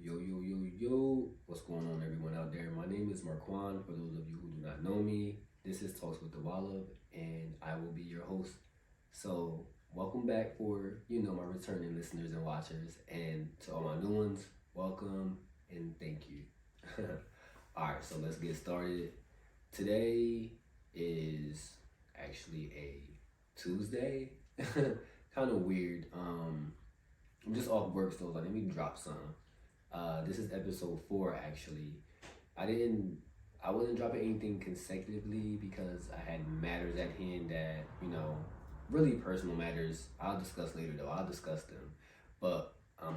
Yo, what's going on, everyone out there? My name is Marquand. For those of you who do not know me, this is Talks with the Wallab, and I will be your host. So, welcome back for, my returning listeners and watchers, and to all my new ones, welcome and thank you. Alright, so let's get started. Today is actually a Tuesday. Kind of weird. I'm just off work, so let me drop some. This is episode 4 actually. I wasn't dropping anything consecutively because I had matters at hand that, really personal matters. I'll discuss later though. I'll discuss them. But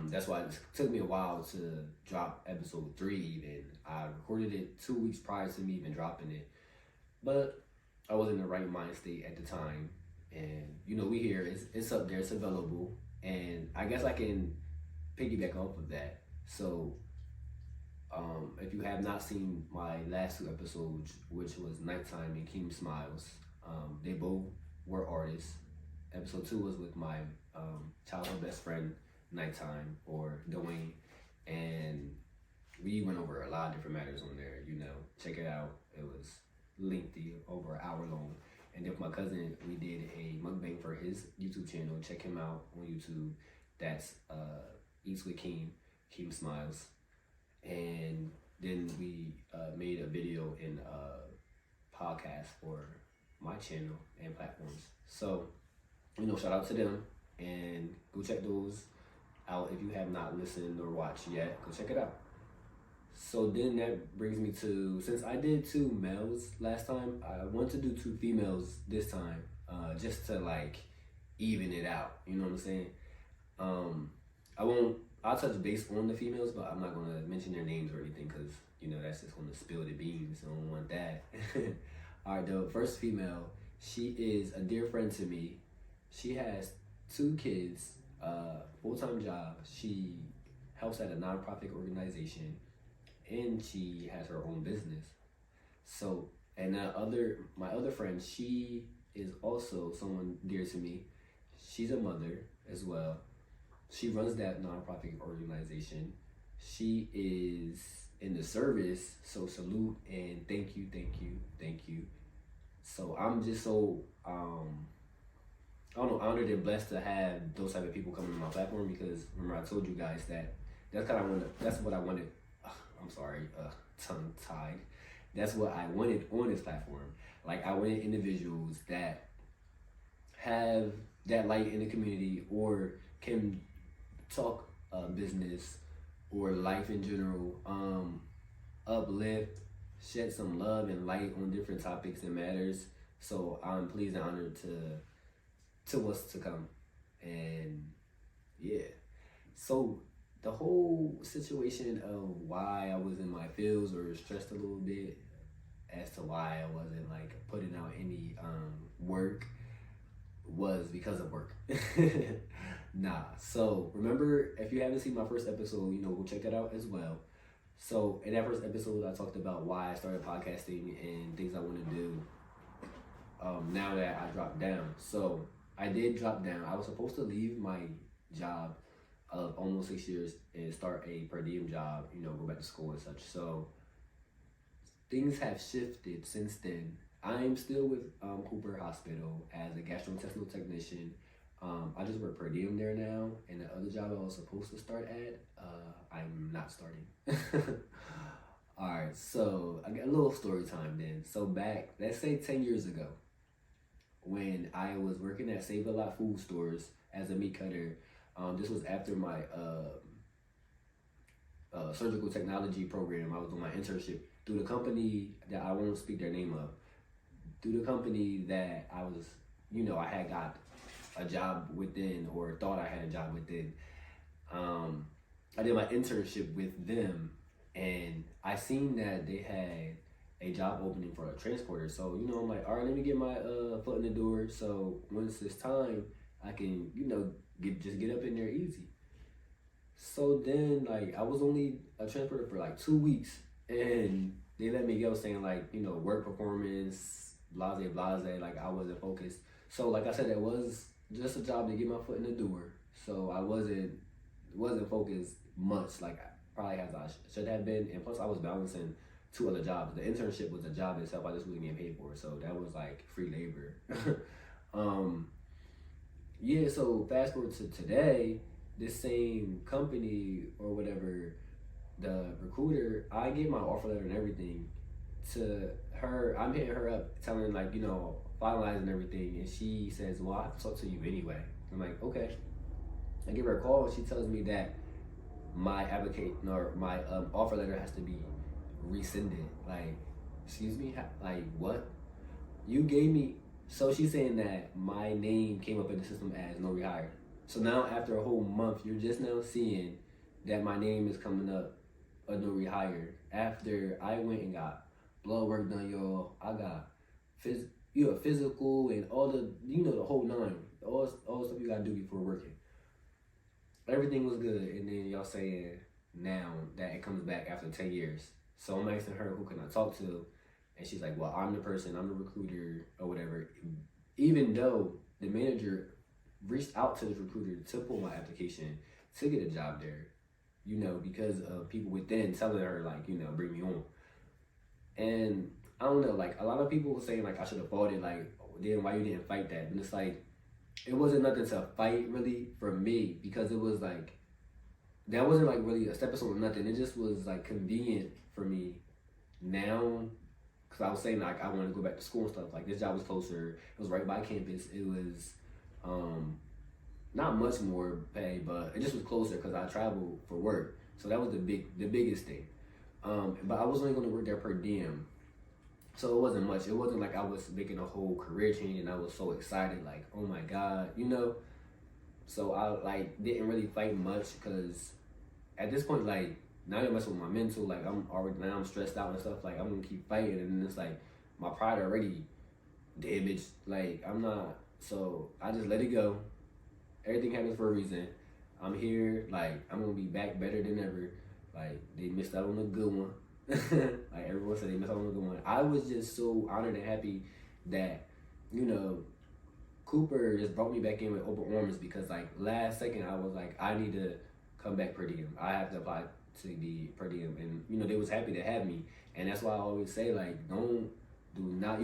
that's why it took me a while to drop episode 3 even. I recorded it 2 weeks prior to me even dropping it. But I was in the right mind state at the time. And we here, it's up there, it's available. And I guess I can piggyback off of that. So, if you have not seen my last 2 episodes, which was Nighttime and Keem Smiles, they both were artists. Episode 2 was with my childhood best friend, Nighttime, or Dwayne, and we went over a lot of different matters on there. Check it out. It was lengthy, over an hour long. And then with my cousin, we did a mukbang for his YouTube channel. Check him out on YouTube. That's Eats with Keem Smiles. And then we made a video and a podcast for my channel and platforms. So, shout out to them and go check those out if you have not listened or watched yet. Go check it out. So then that brings me to, since I did 2 males last time, I want to do 2 females this time, just to even it out. You know what I'm saying? I'll touch base on the females, but I'm not gonna mention their names or anything because that's just gonna spill the beans. I don't want that. All right, the first female, she is a dear friend to me. She has 2 kids, full-time job. She helps at a nonprofit organization, and she has her own business. So, and my other friend, she is also someone dear to me. She's a mother as well. She runs that nonprofit organization. She is in the service, so salute and thank you. So I'm just so honored and blessed to have those type of people coming to my platform, because remember I told you guys that that's what I wanted. I'm sorry, tongue tied. That's what I wanted on this platform. I wanted individuals that have that light in the community or can talk business or life in general, uplift, shed some love and light on different topics and matters. So I'm pleased and honored to what's to come. And yeah, so the whole situation of why I was in my feels or stressed a little bit as to why I wasn't putting out any work was because of work. Nah. So remember, if you haven't seen my first episode, go check that out as well. So in that first episode, I talked about why I started podcasting and things I want to do. Now that I dropped down, so I did drop down. I was supposed to leave my job of almost 6 years and start a per diem job. Go back to school and such. So things have shifted since then. I'm still with Cooper Hospital as a gastrointestinal technician. I just work per diem there now, and the other job I was supposed to start at, I'm not starting. Alright, so I got a little story time then. So back, let's say 10 years ago, when I was working at Save a Lot food stores as a meat cutter, this was after my surgical technology program. I was on my internship through the company that I won't speak their name of. Through the company that I was, I had got a job within, or thought I had a job within. I did my internship with them, and I seen that they had a job opening for a transporter. So, I'm like, all right, let me get my foot in the door. So once it's time, I can, get up in there easy. So then, I was only a transporter for 2 weeks, and they let me go saying work performance, blase, I wasn't focused. So like I said, it was just a job to get my foot in the door. So I wasn't focused much. probably as I should have been. And plus, I was balancing 2 other jobs. The internship was a job itself. I just wasn't getting paid for it, so that was like free labor. Yeah. So fast forward to today, this same company or whatever, the recruiter, I get my offer letter and everything to her. I'm hitting her up, telling like, finalizing everything, and she says, "Well, I have to talk to you anyway." I'm like, "Okay." I give her a call, and she tells me that my application or my offer letter has to be rescinded. Like, excuse me, like what? You gave me. So she's saying that my name came up in the system as no rehire. So now after a whole month, you're just now seeing that my name is coming up a no rehire. After I went and got blood work done, y'all, I got physical and all the the whole nine, all the stuff you gotta do before working. Everything was good, and then y'all saying now that it comes back after 10 years. So I'm asking her who can I talk to, and she's like, "Well, I'm the person, I'm the recruiter or whatever." Even though the manager reached out to the recruiter to pull my application to get a job there, because of people within telling her like, bring me on. And I don't know, like a lot of people were saying like I should have fought it, like then why you didn't fight that? And it's like it wasn't nothing to fight really for me, because it was like that wasn't like really a stepping stone or nothing. It just was like convenient for me now, because I was saying like I wanted to go back to school and stuff. Like this job was closer. It was right by campus. It was not much more pay, but it just was closer because I traveled for work. So that was the biggest thing. But I was only going to work there per diem. So it wasn't much. It wasn't like I was making a whole career change and I was so excited, like, oh my God, So I like didn't really fight much, because at this point, like, now you're messing with my mental. Like I'm stressed out and stuff. Like I'm gonna keep fighting, and then it's like my pride already damaged. Like I'm not. So I just let it go. Everything happens for a reason. I'm here. Like I'm gonna be back better than ever. Like they missed out on a good one. Like everyone said they missed out on a good one. I was just so honored and happy that Cooper just brought me back in with open arms, because like last second I was like, I need to come back per diem. I have to apply to be per diem, and they was happy to have me. And that's why I always say, like, you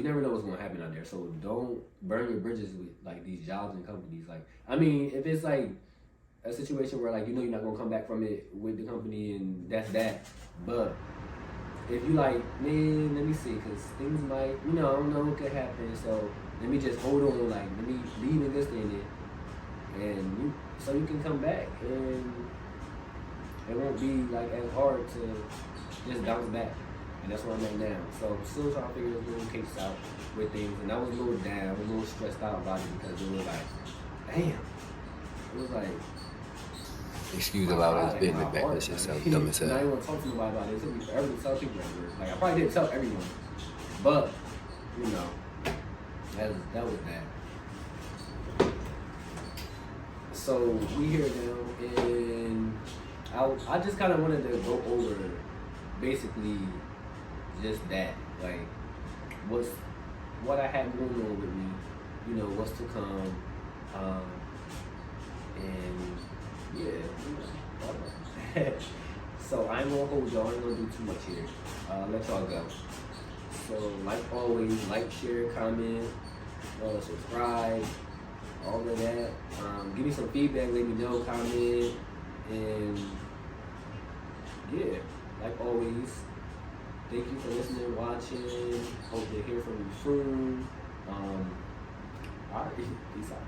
never know what's gonna happen out there, so don't burn your bridges with like these jobs and companies. Like, I mean, if it's like a situation where like you're not gonna come back from it with the company, and that's that. But if you like, man, let me see, because things might, I don't know what could happen, so let me just hold on, like, let me leave in good standing, and so you can come back, and it won't be like as hard to just bounce back. And that's where I'm at now. So I'm still trying to figure those little kinks out with things, and I was a little down, a little stressed out about it, because it was like, damn, it was like, excuse about us being the back. This shit so dumb as hell. I didn't want to talk to nobody about it. It took me forever to tell people that. Like I probably didn't tell everyone, but that was that. So we here now, and I just kind of wanted to go over basically just that, like what I had going on with me, what's to come, and yeah, so I ain't gonna hold y'all. I ain't gonna do too much here. Let y'all go. So like always, like, share, comment, subscribe, all of that. Give me some feedback. Let me know, comment, and yeah, like always, thank you for listening, watching. Hope to hear from you soon. All right, peace out.